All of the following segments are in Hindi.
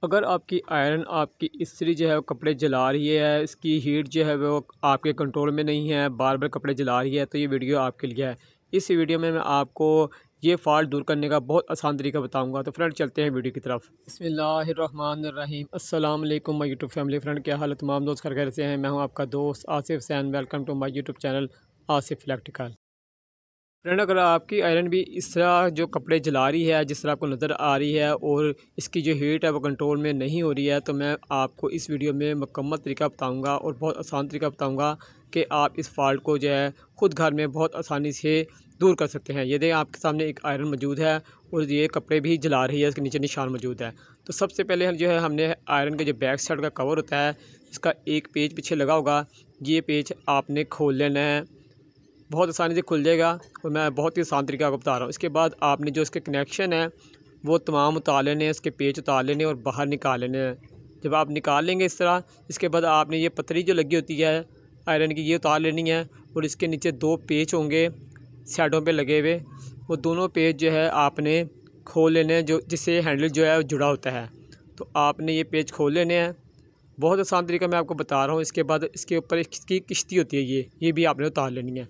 अगर आपकी आयरन आपकी इस्त्री जो है वो कपड़े जला रही है, इसकी हीट जो है वो आपके कंट्रोल में नहीं है, बार बार कपड़े जला रही है, तो ये वीडियो आपके लिए है। इस वीडियो में मैं आपको ये फ़ॉल्ट दूर करने का बहुत आसान तरीका बताऊंगा। तो फ्रेंड चलते हैं वीडियो की तरफ। बिस्मिल्लाहिर्रहमानिर्रहीम। अस्सलाम वालेकुम माय यूट्यूब फैमिली। फ्रेंड क्या हाल है तमाम दोस्त घर कैसे हैं? मैं हूँ आपका दोस्त Asif Hussain. Welcome to my YouTube channel Asif electrical. Friend अगर आपकी आयरन भी इस तरह जो कपड़े जला रही है, जिस तरह आपको नज़र आ रही है और इसकी जो हीट है वो कंट्रोल में नहीं हो रही है, तो मैं आपको इस वीडियो में मुकम्मल तरीका बताऊंगा और बहुत आसान तरीका बताऊंगा कि आप इस फॉल्ट को जो है ख़ुद घर में बहुत आसानी से दूर कर सकते हैं। ये देखें आपके सामने एक आयरन मौजूद है और ये कपड़े भी जला रही है, इसके नीचे निशान मौजूद है। तो सबसे पहले हम जो है हमने आयरन के जो बैक साइड का कवर होता है, इसका एक पेज पीछे लगा होगा, ये पेज आपने खोल लेना है। बहुत आसानी से खुल जाएगा और मैं बहुत ही आसान तरीका आपको बता रहा हूँ। इसके बाद आपने जो इसके कनेक्शन है वो तमाम उतार लेने हैं, इसके पेच उतार लेने और बाहर निकाल लेने हैं। जब आप निकाल लेंगे इस तरह, इसके बाद आपने ये पतरी जो लगी होती है आयरन की, ये उतार लेनी है और इसके नीचे दो पेच होंगे साइडों पे लगे हुए, वो दोनों पेच जो है आपने खोल लेने हैं, जो जिससे हैंडल जो है जुड़ा होता है। तो आपने ये पेच खोल लेने हैं। बहुत आसान तरीका मैं आपको बता रहा हूँ। इसके बाद इसके ऊपर इसकी किश्ती होती है, ये भी आपने उतार लेनी है।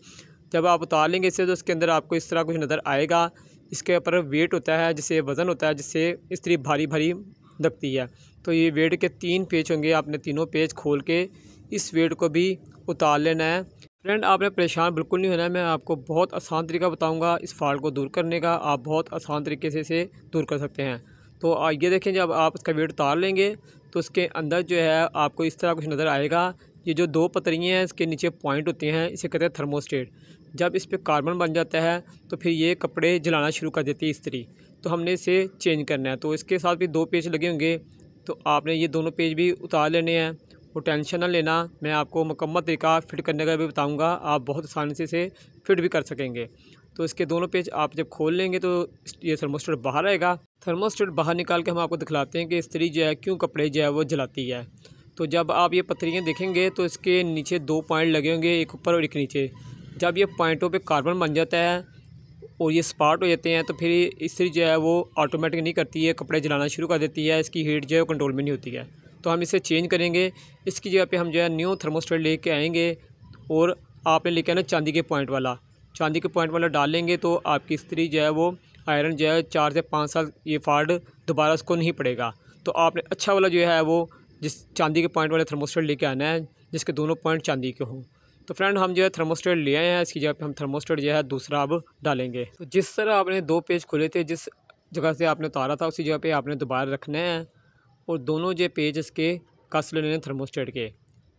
जब आप उतार लेंगे इससे, तो इसके अंदर आपको इस तरह कुछ नज़र आएगा। इसके ऊपर वेट होता है, जिससे वज़न होता है, जिससे इस्त्री भारी भारी लगती है। तो ये वेट के 3 पेच होंगे, आपने तीनों पेच खोल के इस वेट को भी उतार लेना है। फ्रेंड आपने परेशान बिल्कुल नहीं होना है, मैं आपको बहुत आसान तरीका बताऊँगा इस फॉल्ट को दूर करने का। आप बहुत आसान तरीके से इसे दूर कर सकते हैं। तो ये देखें, जब आप इसका वेट उतार लेंगे तो इसके अंदर जो है आपको इस तरह कुछ नज़र आएगा। ये जो दो पतरियाँ हैं इसके नीचे पॉइंट होते हैं, इसे कहते हैं थर्मोस्टेट। जब इस पे कार्बन बन जाता है तो फिर ये कपड़े जलाना शुरू कर देती है इस्त्री। तो हमने इसे चेंज करना है। तो इसके साथ भी 2 पेच लगे होंगे, तो आपने ये दोनों पेच भी उतार लेने हैं। वो टेंशन ना लेना, मैं आपको मुकम्मल तरीका फ़िट करने का भी बताऊँगा, आप बहुत आसानी से इसे फ़िट भी कर सकेंगे। तो इसके दोनों पेच आप जब खोल लेंगे तो ये थर्मोस्टेट बाहर आएगा। थर्मोस्टेट बाहर निकाल के हम आपको दिखलाते हैं कि इस्त्री जो है क्यों कपड़े जो है वो जलाती है। तो जब आप ये पतरियाँ देखेंगे तो इसके नीचे 2 पॉइंट लगे होंगे, एक ऊपर और एक नीचे। जब ये पॉइंटों पे कार्बन बन जाता है और ये स्पार्ट हो जाते हैं, तो फिर इस्त्री जो है वो ऑटोमेटिक नहीं करती है, कपड़े जलाना शुरू कर देती है। इसकी हीट जो है वो कंट्रोल में नहीं होती है। तो हम इसे चेंज करेंगे। इसकी जगह पे हम जो है न्यू थर्मोस्टेट लेके आएंगे और आपने लेके आना चांदी के पॉइंट वाला। चांदी के पॉइंट वाला डाल लेंगे तो आपकी इस्त्री जो है वो आयरन जो है 4 से 5 साल ये फॉल्ट दोबारा उसको नहीं पड़ेगा। तो आपने अच्छा वाला जो है वो जिस चांदी के पॉइंट वाले थर्मोस्टेट लेके आना है, जिसके दोनों पॉइंट चांदी के हों। तो फ्रेंड हम जो है थर्मोस्टेट ले आए हैं, इसकी जगह पे हम थर्मोस्टेट जो है दूसरा अब डालेंगे। तो जिस तरह आपने 2 पेज खोले थे, जिस जगह से आपने उतारा था उसी जगह पे आपने दोबारा रखना है और दोनों जो पेज इसके कस लेने हैं थर्मोस्टेट के,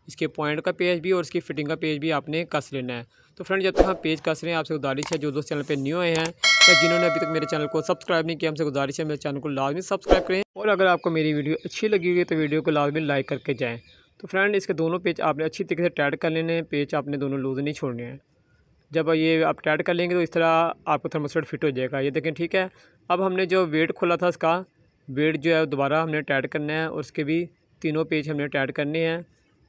इसके पॉइंट का पेज भी और इसकी फिटिंग का पेज भी आपने कस लेना है। तो फ्रेंड जब तक हम पेज कस रहे हैं, आपसे गुजारिश है जो दोस्त चैनल पे न्यू आए हैं या जिन्होंने अभी तक मेरे चैनल को सब्सक्राइब नहीं किया, हमसे गुजारिश है मेरे चैनल को लाजमी सब्सक्राइब करें और अगर आपको मेरी वीडियो अच्छी लगी हुई है तो वीडियो को लाजमी लाइक करके जाएँ। तो फ्रेंड इसके दोनों पेज आपने अच्छी तरीके से टाइट कर लेने हैं, पेज आपने दोनों लूज़ नहीं छोड़ने हैं। जब ये आप टाइट कर लेंगे तो इस तरह आपको थर्मोस्टेट फिट हो जाएगा। ये देखें, ठीक है। अब हमने जो वेट खोला था इसका वेट जो है दोबारा हमने टाइट करना है और उसके भी तीनों पेज हमने टाइट करने हैं।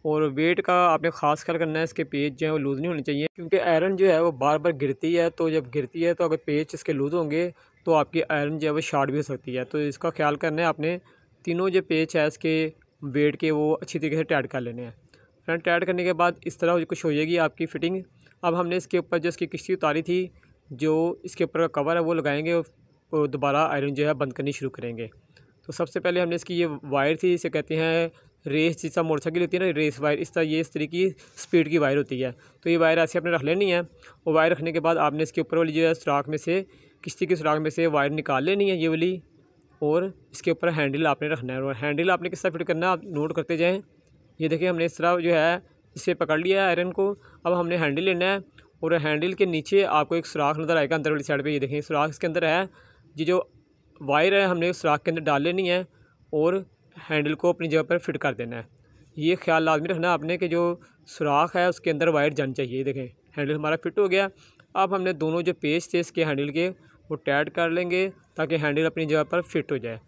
और वेट का आपने ख़ास ख्याल करना है, इसके पेज जो है वो लूज़ नहीं होने चाहिए, क्योंकि आयरन जो है वो बार बार गिरती है। तो जब गिरती है तो अगर पेज इसके लूज़ होंगे तो आपकी आयरन जो है वो शॉर्ट भी हो सकती है। तो इसका ख्याल करना है आपने। तीनों जो पेज है इसके वेट के वो अच्छी तरीके से टाइट कर लेने हैं। फ्रंट टाइट करने के बाद इस तरह कुछ हो जाएगी आपकी फ़िटिंग। अब हमने इसके ऊपर जो इसकी किश्ती उतारी थी, जो इसके ऊपर का कवर है वो लगाएंगे और दोबारा आयरन जो है बंद करनी शुरू करेंगे। तो सबसे पहले हमने इसकी ये वायर थी, इसे कहते हैं रेस, जैसा मोटरसाइकिल होती है ना रेस वायर, इस तरह ये इस तरह की स्पीड की वायर होती है। तो ये वायर ऐसे आपने रख लेनी है और वायर रखने के बाद आपने इसके ऊपर वाली जो है सुराख में से, किश्ती के सुराख में से वायर निकाल लेनी है ये वाली, और इसके ऊपर हैंडल आपने रखना है। और हैंडल आपने किस तरह फिट करना है आप नोट करते जाएँ। ये देखिए हमने इस तरह जो है इसे पकड़ लिया है आयरन को। अब हमने हैंडल लेना है और हैंडल के नीचे आपको एक सुराख नज़र आएगा अंदर वाली साइड पे। ये देखें सुराख इसके अंदर है, ये जो वायर है हमने उस सुराख के अंदर डाल लेनी है और हैंडल को अपनी जगह पर फिट कर देना है। ये ख्याल लाजमी रखना है आपने कि जो सुराख है उसके अंदर वायर जानी चाहिए। ये देखें हैंडल हमारा फिट हो गया। अब हमने दोनों जो पेज थे इसके हैंडल के वो टाइट कर लेंगे ताकि हैंडल अपनी जगह पर फिट हो जाए।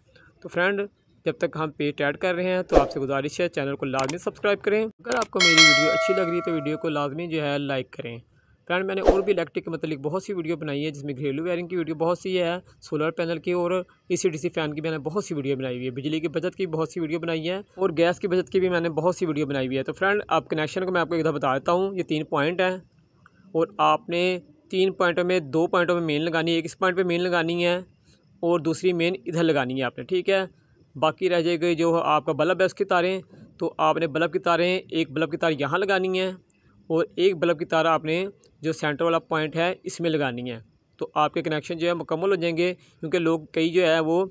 तो फ्रेंड जब तक हम पेज टाइट कर रहे हैं तो आपसे गुजारिश है चैनल को लाजमी सब्सक्राइब करें। अगर आपको मेरी वीडियो अच्छी लग रही है तो वीडियो को लाजमी जो है लाइक करें। फ्रेंड मैंने और भी इलेक्ट्रिक के मतलब बहुत सी वीडियो बनाई है, जिसमें घरेलू वायरिंग की वीडियो बहुत सी है, सोलर पैनल की और AC/DC फ़ैन की मैंने बहुत सी वीडियो बनाई हुई है, बिजली की बचत की बहुत सी वीडियो बनाई है और गैस की बचत की भी मैंने बहुत सी वीडियो बनाई हुई है। तो फ्रेंड अब कनेक्शन को मैं आपको एक दफ़ा बता देता हूँ। ये 3 पॉइंट हैं और आपने 3 पॉइंटों में 2 पॉइंटों में मेन लगानी है, एक इस पॉइंट पर मेन लगानी है और दूसरी मेन इधर लगानी है आपने, ठीक है। बाकी रह जाएगी जो आपका बल्ब है उसकी तारें, तो आपने बल्ब की तारें, एक बल्ब की तार यहाँ लगानी है और एक बल्ब की तार आपने जो सेंटर वाला पॉइंट है इसमें लगानी है। तो आपके कनेक्शन जो है मुकम्मल हो जाएंगे, क्योंकि लोग कई जो है वो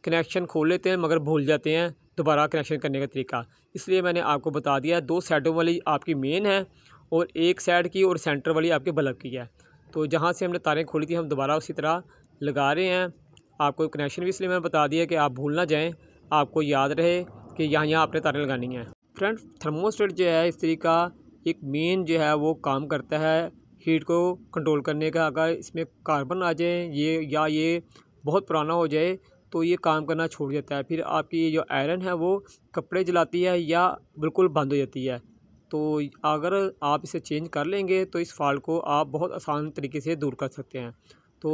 कनेक्शन खोल लेते हैं मगर भूल जाते हैं दोबारा कनेक्शन करने का तरीका। इसलिए मैंने आपको बता दिया, 2 साइडों वाली आपकी मेन है और एक साइड की और सेंटर वाली आपके बल्ब की है। तो जहाँ से हमने तारें खोली थी हम दोबारा उसी तरह लगा रहे हैं। आपको कनेक्शन भी इसलिए मैंने बता दिया कि आप भूल ना जाएँ, आपको याद रहे कि यहाँ आपने तारें लगानी हैं। फ्रेंड थर्मोस्टेट जो है इस तरीका एक मेन जो है वो काम करता है हीट को कंट्रोल करने का। अगर इसमें कार्बन आ जाए ये बहुत पुराना हो जाए तो ये काम करना छोड़ देता है, फिर आपकी जो आयरन है वो कपड़े जलाती है या बिल्कुल बंद हो जाती है। तो अगर आप इसे चेंज कर लेंगे तो इस फॉल्ट को आप बहुत आसान तरीके से दूर कर सकते हैं। तो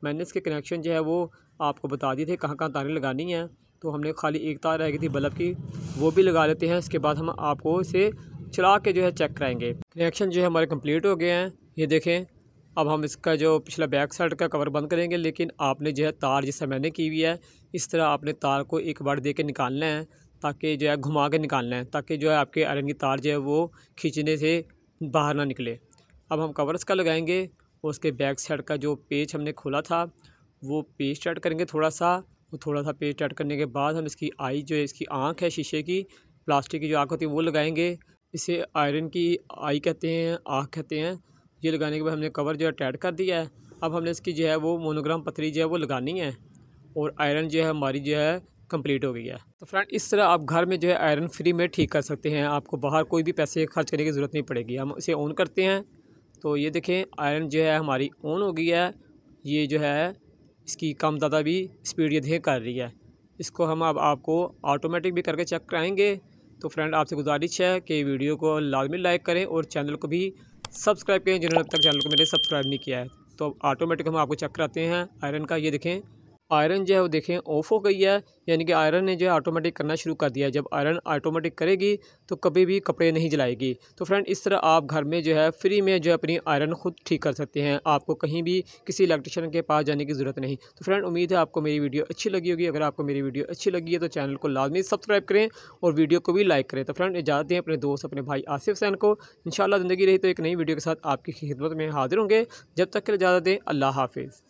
मैंने इसके कनेक्शन जो है वो आपको बता दिए थे कहाँ कहाँ तारें लगानी हैं। तो हमने खाली एक तार रह गई थी बल्ब की, वो भी लगा लेते हैं। इसके बाद हम आपको इसे चला के जो है चेक कराएंगे। कनेक्शन जो है हमारे कंप्लीट हो गए हैं, ये देखें। अब हम इसका जो पिछला बैक साइड का कवर बंद करेंगे, लेकिन आपने जो है तार जैसा मैंने की हुई है इस तरह आपने तार को एक बार दे के निकालना है, ताकि जो है घुमा के निकालना है, ताकि जो है आपके आयरन की तार जो है वो खींचने से बाहर ना निकले। अब हम कवर इसका लगाएंगे और उसके बैक साइड का जो पेच हमने खोला था वो पेच स्टार्ट करेंगे थोड़ा सा पेच स्टार्ट करने के बाद हम इसकी आई जो है, इसकी आँख है शीशे की, प्लास्टिक की जो आँख होती है वो लगाएंगे। इसे आयरन की आई कहते हैं, आँख कहते हैं। ये लगाने के बाद हमने कवर जो है टाइट कर दिया है। अब हमने इसकी जो है वो मोनोग्राम पतली जो है वो लगानी है और आयरन जो है हमारी जो है कंप्लीट हो गई है। तो फ्रेंड इस तरह आप घर में जो है आयरन फ्री में ठीक कर सकते हैं, आपको बाहर कोई भी पैसे खर्च करने की ज़रूरत नहीं पड़ेगी। हम इसे ऑन करते हैं तो ये देखें आयरन जो है हमारी ऑन हो गई है। ये जो है इसकी कम ज़्यादा भी स्पीड ये देखें कर रही है। इसको हम अब आपको ऑटोमेटिक भी करके चेक कराएंगे। तो फ्रेंड आपसे गुजारिश है कि वीडियो को लाजमी लाइक करें और चैनल को भी सब्सक्राइब करें जिन्होंने अब तक चैनल को मेरे सब्सक्राइब नहीं किया है। तो ऑटोमेटिक हम आपको चेक कराते हैं आयरन का। ये देखें आयरन जो है वो देखें ऑफ हो गई है, यानी कि आयरन ने जो है ऑटोमेटिक करना शुरू कर दिया है। जब आयरन ऑटोमेटिक करेगी तो कभी भी कपड़े नहीं जलाएगी। तो फ्रेंड इस तरह आप घर में जो है फ्री में जो है अपनी आयरन खुद ठीक कर सकते हैं, आपको कहीं भी किसी इलेक्ट्रिशियन के पास जाने की ज़रूरत नहीं। तो फ्रेंड उम्मीद है आपको मेरी वीडियो अच्छी लगी होगी। अगर आपको मेरी वीडियो अच्छी लगी है तो चैनल को लाजमी सब्सक्राइब करें और वीडियो को भी लाइक करें। तो फ्रेंड इजाज़त दें अपने दोस्त अपने भाई आसिफ हुसैन को। इंशाल्लाह ज़िंदगी रही तो एक नई वीडियो के साथ आपकी खिदमत में हाजिर होंगे। जब तक के लिए इजाज़त दें, अल्लाह हाफिज़।